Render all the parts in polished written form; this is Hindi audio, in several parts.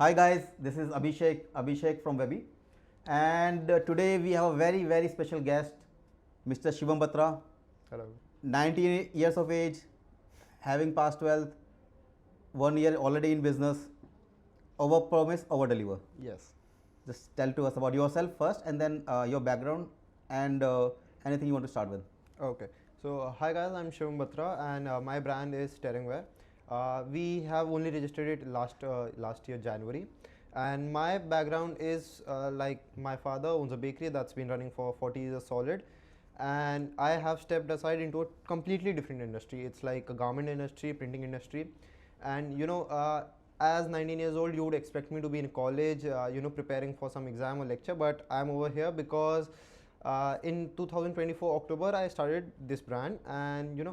Hi guys, this is Abhishek from Webby, and today we have a very special guest, Mr. Shivam Batra, Hello. 90 years of age, having past 12, 1 year already in business, over promise, over deliver. Yes. Just tell to us about yourself first, and then your background and anything you want to start with. Okay. So, hi guys, I'm Shivam Batra, and my brand is Steeringware. We have only registered it last year January, and my background is like my father owns a bakery that's been running for 40 years solid, and I have stepped aside into a completely different industry. It's like a garment industry, printing industry, and as 19 years old, you would expect me to be in college, preparing for some exam or lecture, but I'm over here because in 2024 October I started this brand, and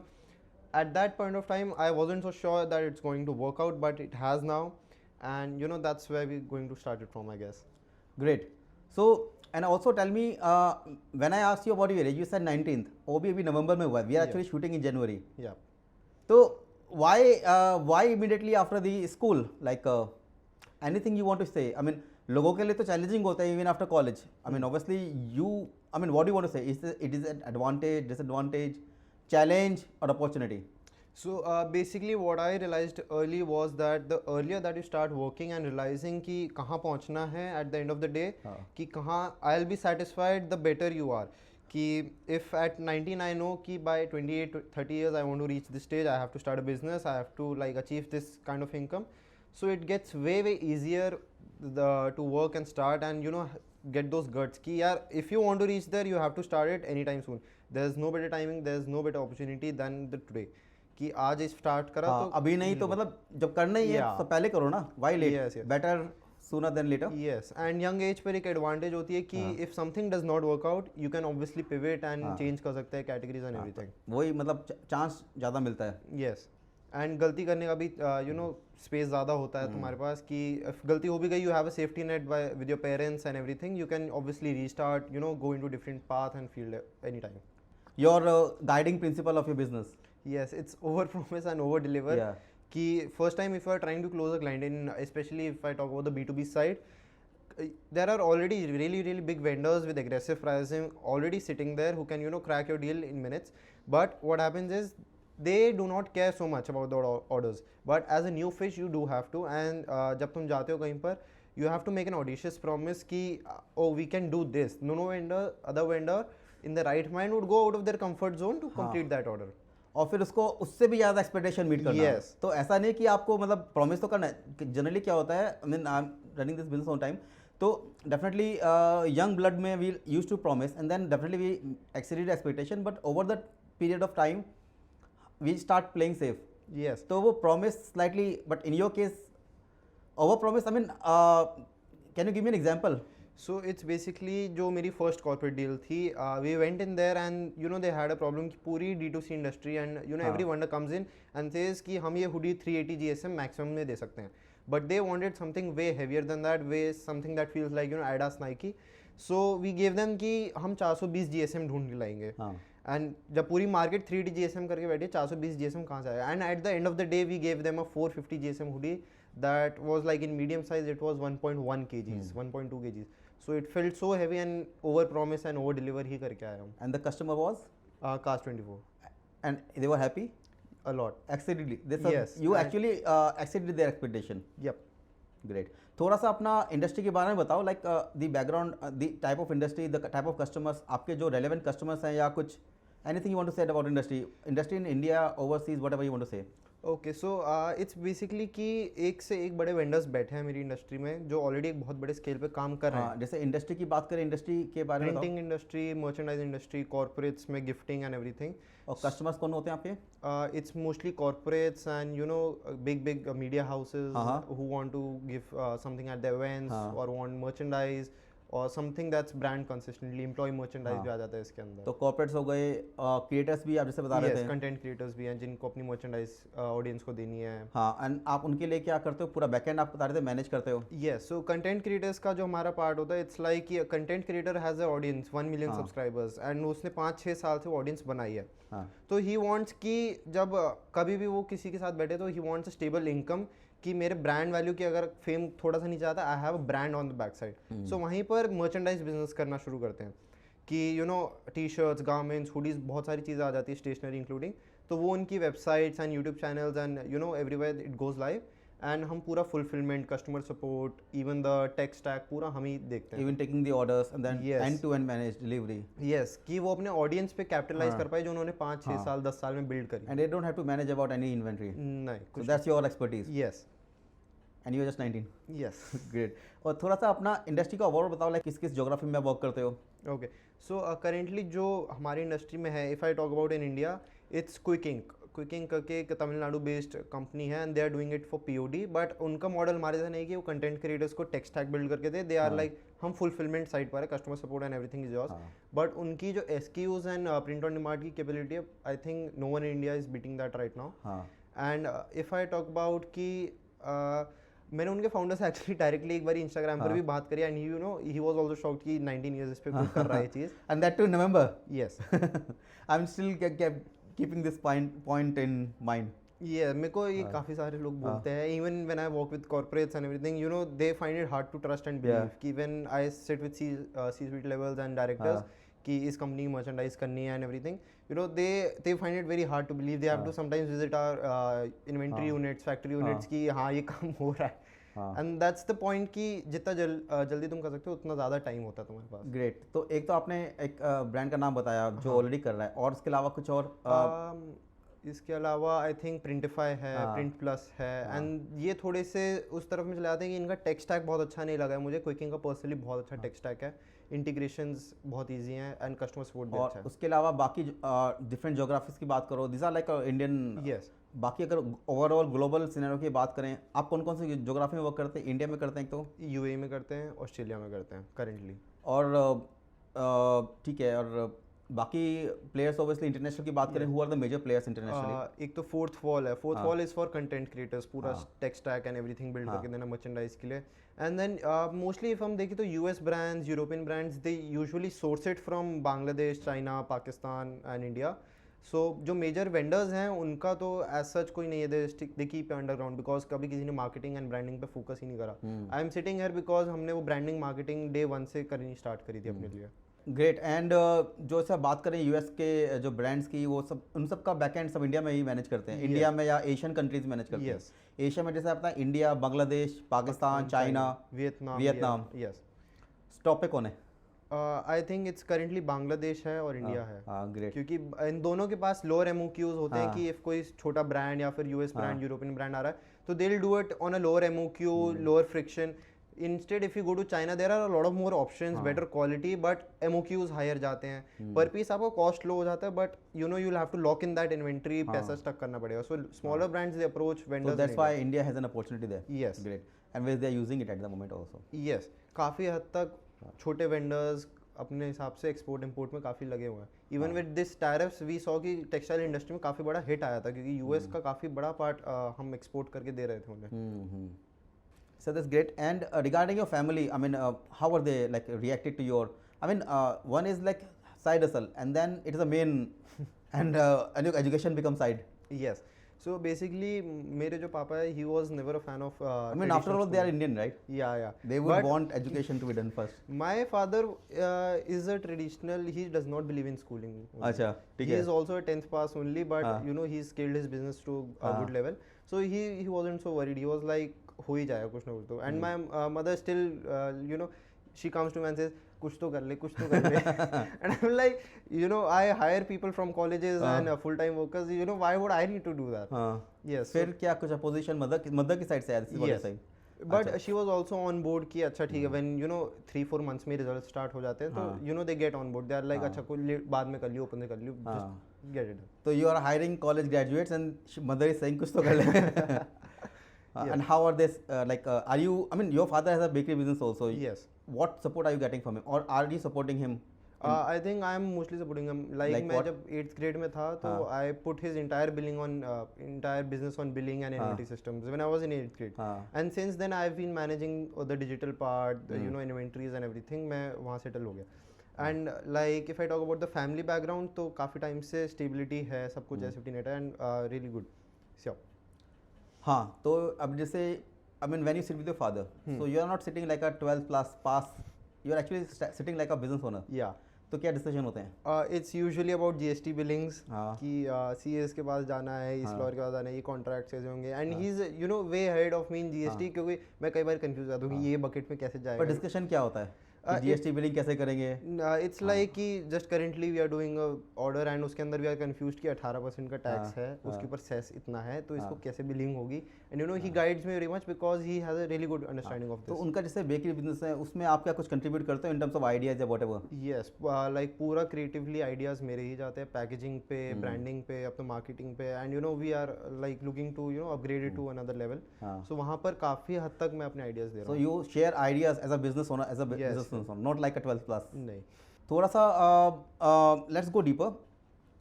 at that point of time I wasn't so sure that it's going to work out, but it has now, and that's where we're going to start it from, I guess. Great. So, and also tell me, when I asked you about your age, you said 19th. वो भी अभी नवंबर में हुआ है. We are Yeah. actually shooting in January. Yeah. So why immediately after the school? Like anything you want to say? I mean, लोगों के लिए तो challenging होता है even after college. I mean, obviously what do you want to say? It is an advantage, disadvantage, challenge or opportunity? So basically what I realized early was that the earlier that you start working and realizing कि कहाँ पहुँचना है at the end of the day, हाँ. कि कहाँ I'll be satisfied, the better you are. कि if at 19 I know कि by 28 to 30 years I want to reach this stage, I have to start a business, I have to like achieve this kind of income. So it gets way easier to work and start, and get those guts कि यार if you want to reach there, you have to start it anytime soon. There's no better timing, there's no better opportunity than the today. कि आज स्टार्ट करा हाँ, तो अभी नहीं तो मतलब जब करना ही है Yeah. तो पहले करो ना. Why late? Yes, yes. Better sooner than later. Yes and young age पर एक एडवांटेज होती है कि हाँ. If something does not work out you can obviously pivot and हाँ. चेंज कर सकते हैं कैटेगरीज एंड एवरीथिंग. वही मतलब चांस ज़्यादा मिलता है. यस एंड गलती करने का भी स्पेस ज़्यादा होता है तुम्हारे पास कि if गलती हो भी गई, you have a safety net with your parents and everything, you can obviously restart, go into different path and field any time. Your guiding principle of your business. Yes, it's over promise and over deliver. Yeah. कि first time if you are trying to close a client, in especially if I talk about the B2B side, there are already really big vendors with aggressive pricing already sitting there who can crack your deal in minutes. But what happens is they do not care so much about the orders, but as a new fish you do have to, and जब तुम जाते हो कहीं पर you have to make an audacious promise कि oh we can do this. No other vendor in the right mind would go out of their comfort zone to complete that order. और फिर उसको उससे भी ज़्यादा एक्सपेक्टेशन मीट करना है. Yes. तो ऐसा नहीं कि आपको मतलब प्रॉमिस तो करना है. जनरली क्या होता है, I mean I am running this business on time, तो डेफिनेटली यंग ब्लड में we use to promise and then definitely we exceeded expectation, but over the period of time we start playing safe. Yes. तो वो promise slightly, but in your case over promise. I mean can you give me an example? So it's basically जो मेरी first corporate deal थी, we went in there and they had a problem कि पूरी D2C industry and every vendor comes in and says कि हम ये hoodie 380 GSM maximum में दे सकते हैं, but they wanted something way heavier than that, way something that feels like Adidas, Nike. So we gave them कि हम 420 GSM ढूंढ के लाएंगे. हाँ. एंड जब पूरी मार्केट 380 GSM करके बैठी, 420 GSM कहाँ से आया? And at the end of the day we gave them a 450 GSM hoodie that was like in medium size, it was 1.1 kgs, 1.2 kgs. So it felt so heavy and over promise and over deliver ही करके आया हूँ. And the customer was cast 24 and they were happy a lot. Exceededly. Yes, you and- actually exceeded their expectation. Yep. Great. थोड़ा सा अपना इंडस्ट्री के बारे में बताओ, like the background, the type of industry, the type of customers, आपके जो रेलेवेंट कस्टमर्स हैं, या कुछ anything you want to say about industry in India, overseas, whatever you want to say. Okay, so it's basically कि एक से एक बड़े वेंडर्स बैठे हैं मेरी इंडस्ट्री में जो ऑलरेडी एक बहुत बड़े स्केल पे काम कर रहे हैं. जैसे इंडस्ट्री की बात करें, इंडस्ट्री के बारे में बताओ. Printing industry, merchandise industry, corporates में गिफ्टिंग एंड एवरीथिंग. और कस्टमर्स कौन होते हैं आपके? It's mostly corporates and big media houses Uh-huh. who want to give something at their events हाँ. or want merchandise or something that's brand consistently. Employee merchandise हाँ. भी आ जाता है इसके अंदर. तो कॉर्पोरेट्स हो गए, क्रिएटर्स भी आप जैसे बता रहे yes, थे. कंटेंट क्रिएटर्स भी हैं जिनको अपनी मर्चेंडाइज ऑडियंस को देनी है. हाँ, एंड आप उनके लिए क्या करते हो? पूरा बैकएंड आप बता रहे थे मैनेज करते हो. Yes, so content creators का जो हमारा पार्ट होता है, इट्स लाइक कि content creator has a audience 1 million हाँ. सब्सक्राइबर्स एंड उसने 5-6 साल से ऑडियंस बनाई है. हाँ. तो ही वांट्स कि जब कभी भी वो किसी के साथ बैठे तो he wants a stable income कि मेरे ब्रांड वैल्यू की अगर फेम थोड़ा सा नीचे आता है, I have a brand on the back side. So वहीं पर मर्चेंडाइज बिजनेस करना शुरू करते हैं कि you know T shirts, garments, hoodies, बहुत सारी चीज़ें आ जाती है, स्टेशनरी इंक्लूडिंग। तो वो उनकी websites and YouTube channels and you no everywhere it goes live, and हम पूरा fulfilment, customer support, even the tech stack पूरा हम ही देखते हैं। Even taking the orders and then Yes. end to end managed delivery. Yes कि वो अपने ऑडियंस पे कैपिटलाइज हाँ। कर पाए जो उन्होंने 5-6 हाँ। साल 10 साल में बिल्ड करी। And they don't have to manage about any inventory. नहीं So कुछ that's your expertise. Yes And you're just 19. Yes Great. और थोड़ा सा अपना इंडस्ट्री का ओवरऑल बताओ, लाइक किस किस ज्योग्राफी में वर्क करते हो? ओके सो करेंटली जो हमारी इंडस्ट्री में है, if I talk about in India, it's Qikink करके एक तमिलनाडु बेस्ड कंपनी है, and they are doing it for POD. But उनका मॉडल हमारे से नहीं कि वो कंटेंट क्रिएटर्स को टेक स्टैक बिल्ड करके दे, दे आर लाइक हम फुलफिलमेंट साइड पर है, customer support and everything is yours. But उनकी जो SKUs and print on demand की कैपेबिलिटी है, I think no one in India is beating that right now. हाँ. And if I talk about कि मैंने उनके फाउंडर से एक्चुअली डायरेक्टली एक बार इंस्टाग्राम पर भी बात करी, and you no he was also shocked कि 19 इयर्स इस पे कुछ कर रहा है चीज़। And that too in November. Yes I'm still keeping this point in mind. ये मेरे को ये काफ़ी सारे लोग बोलते हैं, even when I work with corporates and everything, you know they find it hard to trust and believe कि when I sit with C suite levels and directors कि इस कंपनी की मर्चेंडाइज करनी है and everything, you know they find it very hard to believe. They have to sometimes visit our inventory units, factory units की हाँ ये काम हो रहा है। एंड दैट्स द पॉइंट कि जितना जल्दी तुम कर सकते हो उतना ज़्यादा टाइम होता है तुम्हारे पास। ग्रेट. तो एक तो आपने एक ब्रांड का नाम बताया जो ऑलरेडी कर रहा है, और इसके अलावा कुछ और? इसके अलावा आई थिंक प्रिंटिफाई है, प्रिंट प्लस है, एंड ये थोड़े से उस तरफ में चले जाते हैं कि इनका टेक स्टैक बहुत अच्छा नहीं लगा है मुझे। क्विकिंग का पर्सनली बहुत अच्छा टेक स्टैक है, इंटीग्रेशंस बहुत इजी हैं एंड कस्टमर सपोर्ट भी अच्छा और उसके अलावा बाकी डिफरेंट ज्योग्राफीज की बात करो, this are like Indian. Yes बाकी अगर ओवरऑल ग्लोबल सिनेरियो की बात करें, आप कौन कौन सी ज्योग्राफी में वर्क करते हैं? इंडिया में करते हैं तो, यूएई में करते हैं, ऑस्ट्रेलिया में करते हैं करेंटली। और ठीक है, और बाकी प्लेयर्स ऑब्वियसली इंटरनेशनल की बात करें, who are the major players internationally? एक तो फोर्थ वॉल है, fourth wall is for content creators, पूरा tech stack and everything build करके देना मर्चेंडाइज के लिए। एंड देन मोस्टली इफ हम देखें तो US brands, European brands, they usually source it from Bangladesh, China, Pakistan and India. So जो मेजर वेंडर्स हैं उनका तो एज सच कोई नहीं है, दे कीप अंडरग्राउंड बिकॉज कभी किसी ने मार्केटिंग एंड ब्रांडिंग पे फोकस ही नहीं करा। I am sitting here because हमने वो ब्रांडिंग मार्केटिंग डे 1 से करनी स्टार्ट करी थी अपने लिए। ग्रेट. एंड जो ऐसा बात करें यूएस के जो ब्रांड्स की, वो सब उन सब का बैकएंड सब इंडिया में ही मैनेज करते हैं? इंडिया में या एशियन कंट्रीज मैनेज करते हैं? एशिया में जैसे आपका India, Bangladesh, Pakistan, China, Vietnam. Yes top पे कौन है? I think it's currently Bangladesh है और इंडिया है। ग्रेट. क्योंकि इन दोनों के पास लोअर एमओक्यूज होते हैं कि इफ कोई छोटा ब्रांड या फिर यूएस ब्रांड, यूरोपियन ब्रांड आ रहा है तो they will do it on a lower MOQ, lower friction. Instead, if you go to China, there are a lot of more options, better quality, but MOQs higher जाते हैं, per piece आपका cost low हो जाता है, but you know you'll have to lock in that inventory, पैसा stuck करना पड़ेगा. So smaller brands they approach vendors. So that's why India has an opportunity there. Yes. Great. And where they are using it at the moment also. Yes. काफ़ी हद तक छोटे vendors अपने हिसाब से एक्सपोर्ट इंपोर्ट में काफ़ी लगे हुए हैं। Even with this tariffs we saw कि टेक्सटाइल इंडस्ट्री में काफ़ी बड़ा हिट आया था क्योंकि यूएस का काफ़ी बड़ा पार्ट हम एक्सपोर्ट करके दे रहे थे उन्हें। So that's great. And regarding your family, I mean, how are they like reacted to your? I mean, one is like side hustle, and then it is a main, and your education becomes side. Yes. So basically, मेरे जो पापा है, he was never a fan of. I mean, after all, they are Indian, right? Yeah. They would want education to be done first. My father is a traditional. He does not believe in schooling. अच्छा, ठीक है. है. He is also a 10th pass only, but you know he scaled his business to a good level. So he wasn't so worried. He was like हो ही जाएगा कुछ ना कुछ तो। And my mother still you know she comes to me and says कुछ तो कर ले and I am like you know I hire people from colleges and full time workers, you know why would I need to do that? Yes. फिर क्या कुछ अपोजिशन मदर की साइड से आया? But she was also on board कि अच्छा ठीक है, व्हेन यू नो 3-4 मंथ्स में रिजल्ट स्टार्ट हो जाते हैं तो you know they get on board, they are like अच्छा कोई बाद में कर लियो, ओपन से कर लियो, जस्ट गेट इट। तो you are hiring college graduates and mother is saying कुछ तो कर ले। And how are they are you, I mean, your father has a bakery business also. Yes. What support are you getting from him, or are you supporting him? I think I am mostly supporting him. Like मैं जब 8th grade में था तो I put his entire billing on entire business on billing and inventory systems when I was in 8th grade. And since then I've been managing the digital part, you know, inventories and everything. मैं वहाँ settle हो गया। And like if I talk about the family background तो काफ़ी time से stability है, सब कुछ है, safety net है, and really good. So हाँ, तो अब जैसे I mean when you sit with your father, so you are not sitting like a 12th class pass, you are actually sitting like a business owner. या तो क्या डिस्कशन होते हैं? It's usually about GST billings हाँ. कि सीएस के पास जाना है, इस हाँ. लॉयर के पास जाना है, ये कॉन्ट्रैक्ट कैसे होंगे, and he is you know way head of me in GST, क्योंकि मैं कई बार कंफ्यूज जाता हूँ कि ये बकेट में कैसे पर जाएगा. डिस्कशन क्या होता है? it- जीएसटी बिलिंग कैसे करेंगे? इट्स लाइक कि just currently we are doing order and उसके अंदर वी आर कंफ्यूज्ड कि 18% का टैक्स है, उसके ऊपर सेस इतना है, तो इसको कैसे बिलिंग होगी, and you no he guides me very much because he has a really good understanding of तो दिस. उनका जैसे बेकरी बिजनेस है, उसमें आप क्या कुछ कंट्रीब्यूट करते हो इन टर्म्स ऑफ आइडियाज या व्हाटएवर? यस, लाइक पूरा क्रिएटिवली आइडियाज मेरे ही जाते हैं, पैकेजिंग पे, ब्रांडिंग पे, अपने मार्केटिंग पे, and you know we are like looking to you know upgrade it to another level. हाँ. सो वहाँ पर काफ़ी हद तक मैं अपने आइडियाज दे रहा सो हूँ. You share ideas as a business owner, as a business owner, not like a 12th class. नहीं. थोड़ा सा let's go deeper,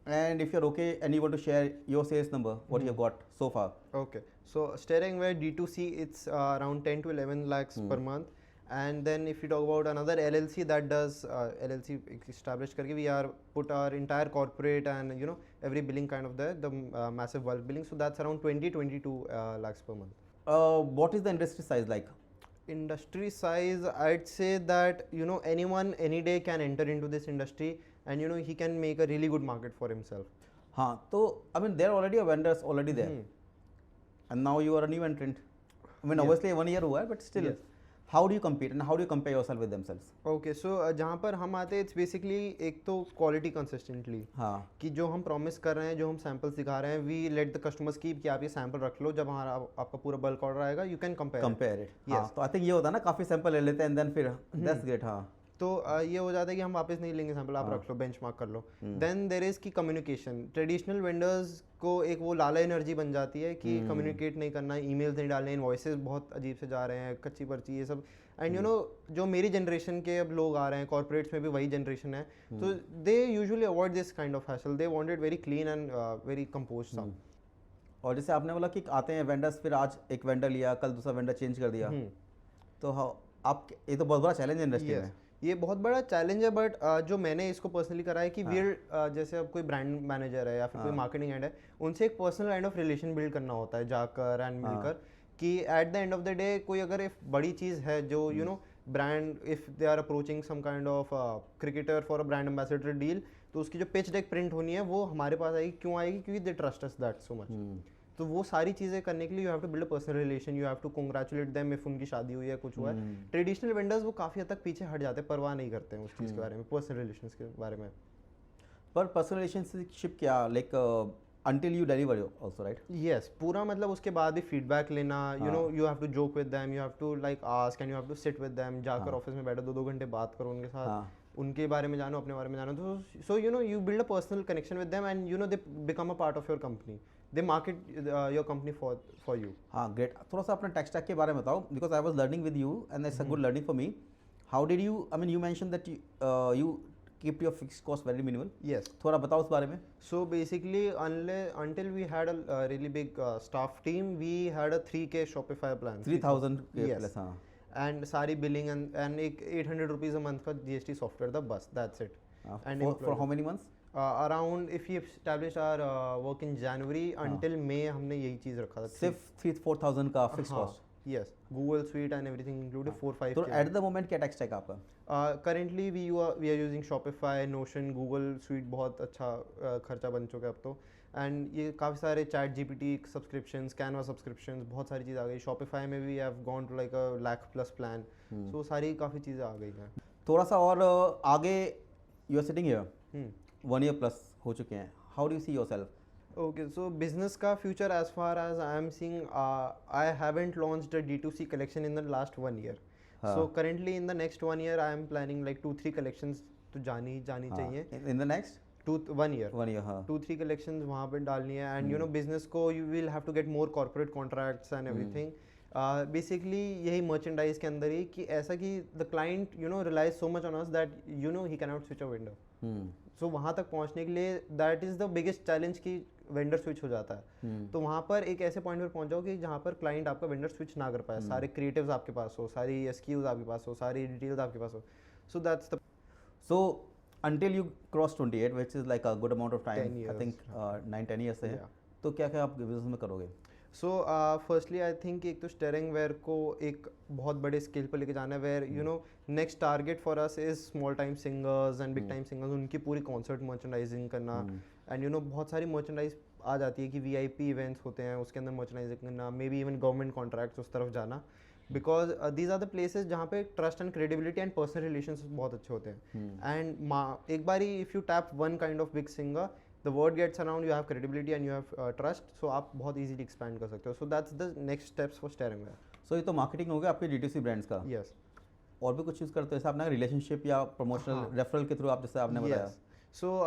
and if you are okay and you want to share your sales number, what you have got so far. Okay, so Steringware D2C, it's around 10 to 11 lakhs per month. And then if you talk about another LLC that does LLC established karke, we are put our entire corporate and you know every billing kind of the massive bulk billing, so that's around 22 lakhs per month. What is the industry size like? Industry size, I'd say that you know anyone any day can enter into this industry, and you know he can make a really good market for himself. हाँ, तो I mean there are already a vendors already there, and now you are a new entrant. I mean obviously 1 year हुआ है, but still Yes. how do you compete and how do you compare yourself with themselves? Okay, so जहाँ पर हम आते हैं इट्स बेसिकली एक तो क्वालिटी कंसिस्टेंटली, हाँ. कि जो हम प्रॉमिस कर रहे हैं, जो हम सैंपल्स दिखा रहे हैं, we let the customers keep कि आप ये सैंपल रख लो, जब हमारा आपका पूरा बल्क ऑर्डर आएगा यू कैन कंपेयर इट. हाँ, Yes. तो आई थिंक ये होता है ना, काफी सैंपल ले लेते हैं एंड देन फिर दैट्स ग्रेट. हाँ. तो ये हो जाता है कि हम वापस नहीं लेंगे सैंपल, आप रख लो, बेंचमार्क कर लो. देन देर इज़ की कम्युनिकेशन. ट्रेडिशनल वेंडर्स को एक वो लाला एनर्जी बन जाती है कि कम्युनिकेट नहीं करना, ईमेल्स नहीं डालने, इनवॉइसेस बहुत अजीब से जा रहे हैं, कच्ची पर्ची, ये सब. एंड यू नो जो मेरी जनरेशन के अब लोग आ रहे हैं, कॉर्पोरेट्स में भी वही जनरेशन है, तो they usually avoid this kind of hassle. They wanted very clean and very composed sound. और जैसे आपने बोला कि आते हैं वेंडर्स, फिर आज एक वेंडर लिया, कल दूसरा वेंडर चेंज कर दिया, तो आप, ये तो बहुत बड़ा चैलेंज है इंडस्ट्री में. ये बहुत बड़ा चैलेंज है, बट जो मैंने इसको पर्सनली करा है कि जैसे अब कोई ब्रांड मैनेजर है या फिर कोई मार्केटिंग हेड है, उनसे एक personal kind of relation build करना होता है जाकर एंड मिलकर, कि at the end of the day कोई अगर एक बड़ी चीज़ है जो you know brand, if they are approaching some kind of cricketer for a brand ambassador deal, तो उसकी जो पिच डेक प्रिंट होनी है वो हमारे पास आएगी. क्यों आएगी? क्योंकि they trust us that so much. तो वो सारी चीज़ें करने के लिए you have to build a personal relation, you have to congratulate them if उनकी शादी हुई है, कुछ हुआ है. ट्रेडिशनल वेंडर्स वो काफ़ी हद तक पीछे हट जाते हैं, परवाह नहीं करते हैं उस चीज़ के बारे में, पर्सनल रिलेशंस के बारे में. पर पर्सनल रिलेशनशिप क्या, like until you deliver also, right? Yes, पूरा मतलब उसके बाद भी फीडबैक लेना, you know you have to joke with them, you have to like ask and you have to sit with them, जाकर ऑफिस में बैठो 2-2 घंटे बात करो उनके साथ, उनके बारे में जानो, अपने बारे में जानो. तो so you know you build a personal connection with them and you know they become a part of your company, they market your company for you. हाँ, great. थोड़ा सा अपने tech stack के बारे में बताओ, because I was learning with you and it's a good learning for me. How did you, I mean you mentioned that you keep your fixed cost very minimal. Yes. थोड़ा बताओ उस बारे में. So basically until we had a really big staff team, we had a 3K Shopify plan. 3,000 Yes. plus. हाँ. And सारी billing and एक 800 rupees a month का GST software था, बस that's it. And For how many months? Around if we established our work in January until May, हमने यही चीज़ रखा था. सिर्फ 3-4,000 का fix cost. Yes, Google Suite and everything included 4-5. तो एट द मोमेंट क्या टेक स्टैक आपका? Currently we are using Shopify, Notion, Google Suite बहुत अच्छा खर्चा बन चुका है अब तो. एंड ये काफ़ी सारे chat GPT subscriptions, Canva subscriptions, बहुत सारी चीज़ आ गई. शॉपिफाई में भी have gone to like a lakh plus plan. So सारी काफ़ी चीज़ें आ गई हैं. थोड़ा सा और आगे, you are sitting here 1 year plus हो चुके हैं. How do you see yourself? Okay, so business का future as far as I am seeing, I haven't launched a D2C collection in the last 1 year. So currently in the next 1 year I am planning like 2-3 collections तो जानी चाहिए. In the next 1 year. 1 year, हाँ. 2-3 collections वहाँ पे डालनी है. And you know business को you will have to get more corporate contracts and everything. Basically यही merchandise के अंदर ही कि ऐसा कि the client you know relies so much on us that you know he cannot switch a vendor. सो वहाँ तक पहुँचने के लिए that is the biggest challenge कि वेंडर स्विच हो जाता है. तो वहाँ पर एक ऐसे पॉइंट पर पहुँच जाओ कि जहाँ पर क्लाइंट आपका वेंडर स्विच ना कर पाए. सारे क्रिएटिव्स आपके पास हो, सारी SKUs आपके पास हो, सारी डिटेल्स आपके पास हो. So that's the so until you cross 28, which is like a good amount of time, 10 I think 9-10 years से है. तो क्या क्या आप बिजनेस में करोगे? सो फर्स्टली आई थिंक एक तो स्टेयरिंग वेयर को एक बहुत बड़े स्केल पर लेके जाना है, where you know next target for us is small time singers and big time singers, उनकी पूरी कॉन्सर्ट मर्चेंडाइजिंग करना। एंड यू नो बहुत सारी मर्चेंडाइज आ जाती है कि वीआईपी इवेंट्स होते हैं उसके अंदर मर्चेंडाइजिंग करना, maybe even government contracts उस तरफ जाना, because these are the places जहाँ पे trust and credibility and personal relations बहुत अच्छे होते हैं। एंड एक बारी if you tap one kind of big singer, the word gets around, you have credibility and you have trust, so आप बहुत easily expand कर सकते हो। so that's the next steps for steering wear। सो ये तो मार्केटिंग हो गया आपके D2C ब्रांड्स का। yes और भी कुछ यूज़ करते हो जैसे आपने रिलेशनशिप या प्रमोशनल हाँ। रेफरल के थ्रू आप जैसे आपने बताया। yes so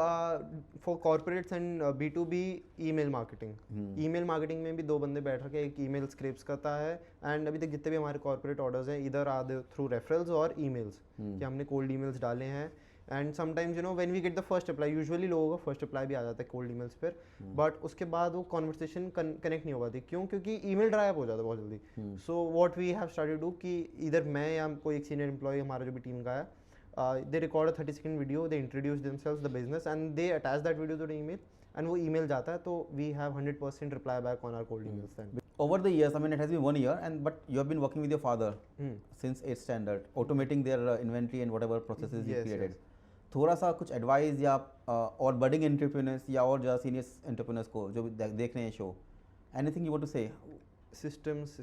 for corporates and B2B email marketing, email marketing में भी दो बंदे बैठ के एक email scrapes करता है, and अभी तक जितने भी हमारे corporate orders हैं इधर आर through referrals और emails, कि हमने cold emails डाले हैं। And sometimes you know when we get the first apply, usually लोगों का फर्स्ट अप्लाई भी आ जाता है कोल्ड ईमेल्स पर, बट उसके बाद वो कॉन्वर्सेशन कनेक्ट नहीं हो पाती। क्यों? क्योंकि ईमेल ड्राई अप हो जाता है बहुत जल्दी। So what we have started do कि इधर मैं या कोई एक सीनियर एम्प्लॉय हमारा जो भी टीम का है, they record a 30-second video, they introduce themselves the business and they attach that video to the email, and वो ईमेल जाता है, तो we have 100% reply back on our cold emails then. Over the years, I mean, it has been 1 year, but you have been working with your father since 8th standard, automating their inventory and whatever processes you created. थोड़ा सा कुछ एडवाइस या और बडिंग एंटरप्रेन्योर्स या और ज़्यादा सीनियर एंटरप्रेन्योर्स को जो भी देख रहे हैं show, anything you want to say? systems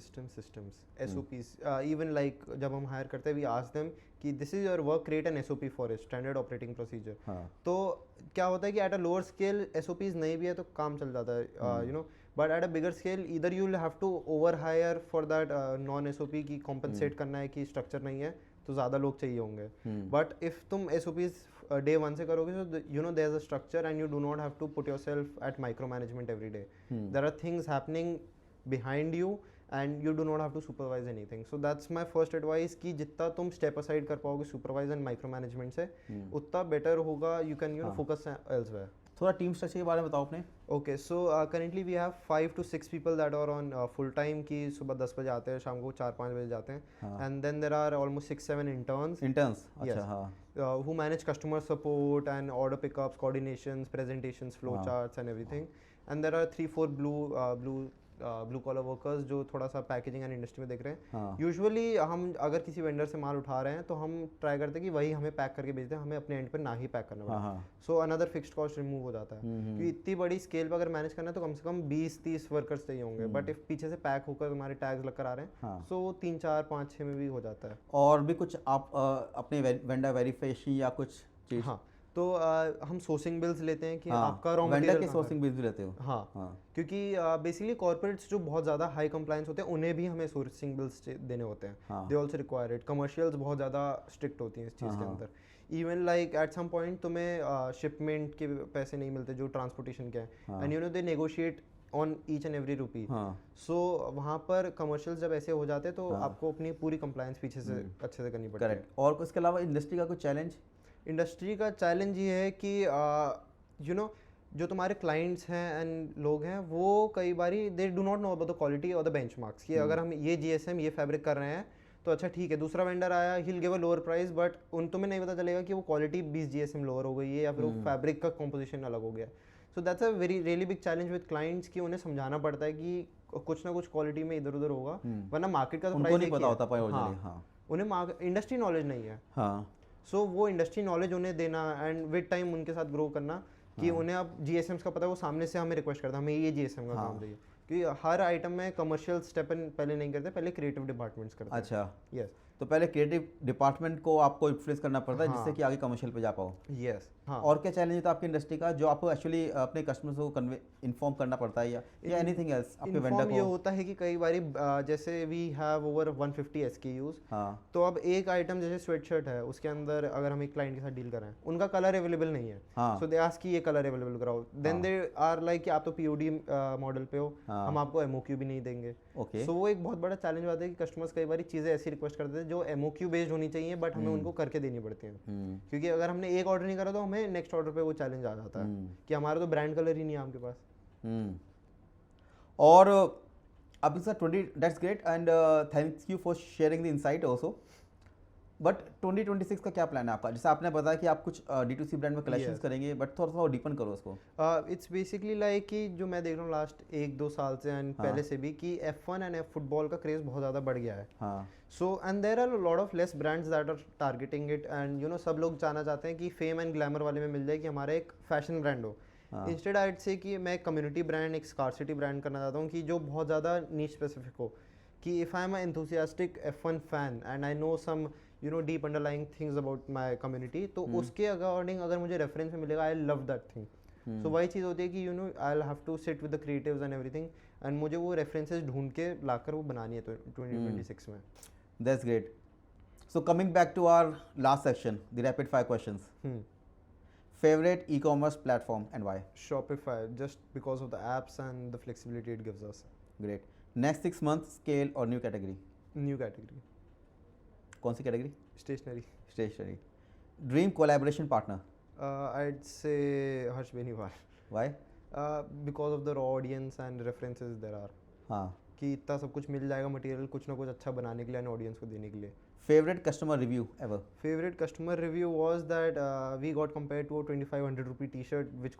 SOPs, even like जब हम हायर करते हैं, we ask them कि this is your work, create an SOP for it, standard operating procedure। तो क्या होता है कि at a lower scale SOPs नहीं भी है तो काम चल जाता है, you know, but at a bigger scale either you will have to over hire for that non SOP की compensate करना है कि structure नहीं है तो ज़्यादा लोग चाहिए होंगे। बट इफ़ तुम SOPs डे वन से करोगे तो you know there is a structure and you do not have to put yourself at micro management every day. There are things happening behind you and you do not have to supervise anything, so that's my first advice कि जितना तुम step aside कर पाओगे supervise and micro management से उतना better होगा, you can you know focus elsewhere। थोड़ा टीम स्ट्रक्चर के बारे में बताओ अपने। Okay, so currently we have 5 to 6 people that are on full time कि सुबह 10 बजे आते हैं, शाम को 4-5 बजे जाते हैं, and then there are almost 6-7 interns अच्छा हाँ, who manage customer support and order pickups, coordinations, presentations, flow charts and everything, and there are 3-4 blue collar workers जो थोड़ा सा पैकेजिंग एंड इंडस्ट्री में देख रहे हैं। यूजुअली हम अगर किसी वेंडर से माल उठा रहे हैं तो हम ट्राई करते हैं कि वही हमें पैक करके भेजते हैं, हमें अपने एंड पर ना ही पैक करना पड़े, so another fixed cost remove हो जाता है। क्योंकि इतनी बड़ी स्केल पर अगर मैनेज करना है तो कम से कम 20-30 वर्कर्स चाहिए होंगे, बट इफ पीछे से पैक होकर तुम्हारे टैग्स लग कर आ रहे हैं सो 3-4-5-6 में भी हो जाता है। और भी कुछ आप अपने वेंडर वेरिफिकेशन या कुछ चीज़? हाँ, तो हम सोर्सिंग बिल्स लेते हैं कि आपका रॉ वेंडर मटेरियल के सोर्सिंग बिल्स भी लेते हो? हाँ, क्योंकि बेसिकली कॉर्पोरेट्स जो बहुत ज़्यादा हाई कंप्लायंस होते हैं उन्हें भी हमें सोर्सिंग बिल्स देने होते हैं, they also require it. Commercials बहुत ज़्यादा स्ट्रिक्ट होती हैं इस चीज़ के अंदर, even like at some point तुम्हें शिपमेंट के पैसे नहीं मिलते जो ट्रांसपोर्टेशन के हैं, and you know they negotiate on each and every rupee. So वहाँ पर कमर्शियल्स जब ऐसे हो जाते हैं तो आपको अपनी पूरी कंप्लायंस पीछे से अच्छे से करनी पड़ती है। करेक्ट। और उसके अलावा इंडस्ट्री का कुछ चैलेंज? इंडस्ट्री का चैलेंज ये है कि यू नो जो तुम्हारे क्लाइंट्स हैं एंड लोग हैं वो कई बारी they do not know about the quality और द बेंचमार्क्स, कि अगर हम ये GSM ये फैब्रिक कर रहे हैं तो अच्छा ठीक है, दूसरा वेंडर आया he will give a lower price, but उन तुम्हें नहीं पता चलेगा कि वो क्वालिटी 20 GSM लोअर हो गई है या फिर वो फैब्रिक का कॉम्पोजिशन अलग हो गया। So that's a very really big challenge with clients कि उन्हें समझाना पड़ता है कि कुछ ना कुछ क्वालिटी में इधर उधर होगा, वरना मार्केट का तो उनको नहीं पता होता उन्हें इंडस्ट्री नॉलेज नहीं है। सो वो इंडस्ट्री नॉलेज उन्हें देना एंड विद टाइम उनके साथ ग्रो करना कि उन्हें अब GSMs का पता है, वो सामने से हमें रिक्वेस्ट करता है हमें ये GSM का काम चाहिए, क्योंकि हर आइटम में कमर्शियल स्टेप पहले नहीं करते, पहले क्रिएटिव डिपार्टमेंट्स करते हैं। अच्छा, यस, तो पहले क्रिएटिव डिपार्टमेंट को आपको इन्फ्लुएंस करना पड़ता है जिससे कि आगे कमर्शियल पे जा पाओ। यस। हाँ, और क्या चैलेंज था आपकी इंडस्ट्री का जो आपको एक्चुअली अपने कस्टमर्स को इन्फॉर्म करना पड़ता है, या एनीथिंग एल्स आपके वेंडर को? ये होता है कि कई बारी जैसे वी हैव ओवर 150 SKUs, तो अब एक आइटम जैसे स्वेटशर्ट है उसके अंदर अगर हम एक क्लाइंट के साथ डील कर रहे हैं, उनका कलर अवेलेबल नहीं है, सो दे आस्क कि ये कलर अवेलेबल कराओ, देन दे आर लाइक कि आप तो POD मॉडल पे हो, हम आपको MOQ भी नहीं देंगे। सो वो एक बहुत बड़ा चैलेंज आता है कि कस्टमर्स कई बार चीज़ें ऐसी रिक्वेस्ट करते हैं जो MOQ बेस्ड होनी चाहिए बट हमें उनको करके देनी पड़ती हैं, क्योंकि अगर हमने एक ऑर्डर नहीं करा तो हमें नेक्स्ट ऑर्डर पे वो चैलेंज आ जाता है कि हमारा तो ब्रांड कलर ही नहीं है आपके पास। और अब sir 20, that's great and thanks you for sharing the insight also. But 2026 का क्या प्लान है आपका? जैसे आपने बताया कि आप कुछ D2C ब्रांड में कलेक्शंस Yes. करेंगे, बट थोड़ा सा डीपन करो उसको. इट्स बेसिकली लाइक कि जो मैं देख रहा हूँ लास्ट 1-2 साल से एंड हाँ. पहले से भी कि F1 एंड फुटबॉल का क्रेज़ बहुत ज़्यादा बढ़ गया है. हाँ. So and there are lot of less brands that are targeting it and you know सब लोग जाना चाहते हैं कि फेम एंड ग्लैमर वाले में मिल जाए कि हमारा एक फैशन ब्रांड हो. हाँ. इंस्टेड आइड से कि मैं कम्युनिटी ब्रांड एक स्कार्सिटी ब्रांड करना चाहता हूँ कि जो बहुत ज़्यादा नीच स्पेसिफिक हो कि if I am enthusiastic F1 fan and I know some you know deep underlying things about my community तो उसके अकॉर्डिंग अगर मुझे रेफरेंस में मिलेगा I love that thing. So वही चीज़ होती है कि you know I have to sit with the creatives and everything and मुझे वो रेफरेंसेस ढूंढ के लाकर वो बनानी है 2026 में. That's great. So coming back to our last section, the rapid fire questions. Favorite e-commerce platform and why? Shopify, just because of the apps and the flexibility it gives us. Great. Next 6 months, scale or new category? New category. कौन सी category? Stationery. Stationery. Dream collaboration partner? I'd say Harsh Beniwal. Why? Because of the raw audience and references there are. हाँ. कि इतना सब कुछ मिल जाएगा मटेरियल कुछ ना कुछ अच्छा बनाने के लिए एंड ऑडियंस को देने के लिए. Favorite customer review ever? Favorite customer review was that we got compared to a 2500 rupee t-shirt which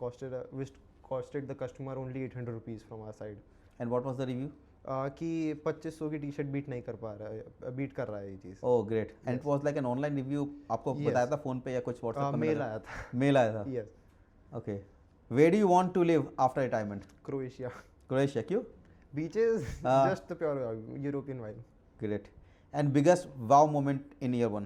costed the customer only 800 rupees from our side. And what was the review? कि 2500 की टी-शर्ट बीट नहीं कर पा रहा है बीट कर रहा है ये चीज़. Oh great. And it was like an online review. आपको Yes. बताया था फोन पे या कुछ WhatsApp पे? मेल आया था. मेल आया था. Yes. Okay. Where do you want to live after retirement? Croatia. Croatia. क्यों? Beaches, Ah. just the pure European vibe. Great. And biggest wow moment in year one?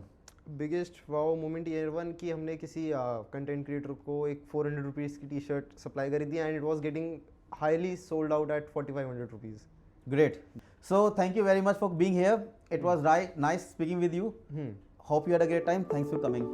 Biggest wow moment year one की हमने किसी कंटेंट क्रिएटर को एक 400 रुपीज़ की टी शर्ट सप्लाई करी थी and it was getting highly sold out at 4500 rupees. Great. So thank you very much for being here. It was nice speaking with you. Hope you had a great time. Thanks for coming.